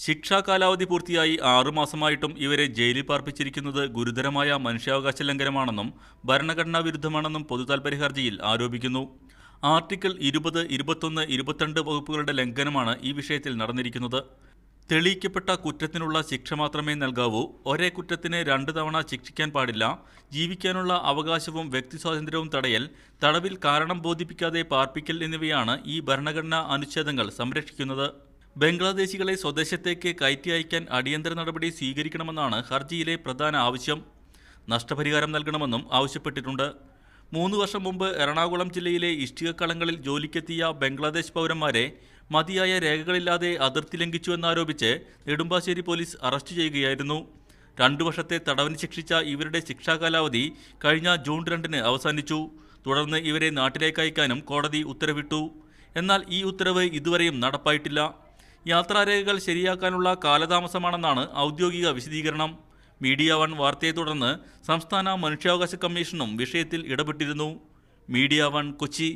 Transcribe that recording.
ശിക്ഷാ കാലാവധി പൂർത്തിയായി 6 മാസമായിട്ടും ഇവരെ ജയിലിൽ പാർപ്പിച്ചിരിക്കുന്നത് ഗുരുതരമായ മനുഷ്യാവകാശ ലംഘനമാണെന്നും ഭരണഘടനാ വിരുദ്ധമാണെന്നും പൊതുതാൽപര്യ ഹർജിയിൽ ആരോപിക്കുന്നു. ആർട്ടിക്കിൾ 20, 21, 22 വകുപ്പുകളുടെ ലംഘനമാണ് ഈ വിഷയത്തിൽ നടന്നിരിക്കുന്നത്. തെളിയിക്കപ്പെട്ട കുറ്റത്തിനുള്ള ശിക്ഷ മാത്രമേ നൽകാവൂ, ഒരേ കുറ്റത്തിന് 2 തവണ ശിക്ഷിക്കാൻ പാടില്ല, ജീവിക്കാനുള്ള അവകാശവും വ്യക്തിസ്വാതന്ത്ര്യവും തടയൽ, തടവിൽ കാരണം ബോധിപ്പിക്കാതെ പാർപ്പിക്കൽ എന്നിവയാണ് ഈ ഭരണഘടനാ അനുച്ഛേദങ്ങൾ സംരക്ഷിക്കുന്നത്. ബംഗ്ലാദേശികളെ സ്വദേശത്തേക്ക് കയറ്റി അയക്കാൻ അടിയന്തര നടപടി സ്വീകരിക്കണമെന്നാണ് ഹർജിയിലെ പ്രധാന ആവശ്യം. നഷ്ടപരിഹാരം നൽകണമെന്നും ആവശ്യപ്പെട്ടിട്ടുണ്ട്. 3 വർഷം മുമ്പ് എറണാകുളം ജില്ലയിലെ ഇഷ്ടികക്കളങ്ങളിൽ ജോലിക്കെത്തിയ ബംഗ്ലാദേശ് പൗരന്മാരെ മതിയായ രേഖകളില്ലാതെ അതിർത്തി ലംഘിച്ചുവെന്നാരോപിച്ച് നെടുമ്പാശ്ശേരി പോലീസ് അറസ്റ്റ് ചെയ്യുകയായിരുന്നു. 2 വർഷത്തെ തടവിന് ശിക്ഷിച്ച ഇവരുടെ ശിക്ഷാകാലാവധി കഴിഞ്ഞ ജൂൺ 2-ന് അവസാനിച്ചു. തുടർന്ന് ഇവരെ നാട്ടിലേക്ക് അയക്കാനും കോടതി ഉത്തരവിട്ടു. എന്നാൽ ഈ ഉത്തരവ് ഇതുവരെയും നടപ്പായിട്ടില്ല. യാത്രാരേഖകൾ ശരിയാക്കാനുള്ള കാലതാമസമാണെന്നാണ് ഔദ്യോഗിക വിശദീകരണം. മീഡിയ 1 വാർത്തയെ തുടർന്ന് സംസ്ഥാന മനുഷ്യാവകാശ കമ്മീഷനും വിഷയത്തിൽ ഇടപെട്ടിരുന്നു. മീഡിയ 1 കൊച്ചി.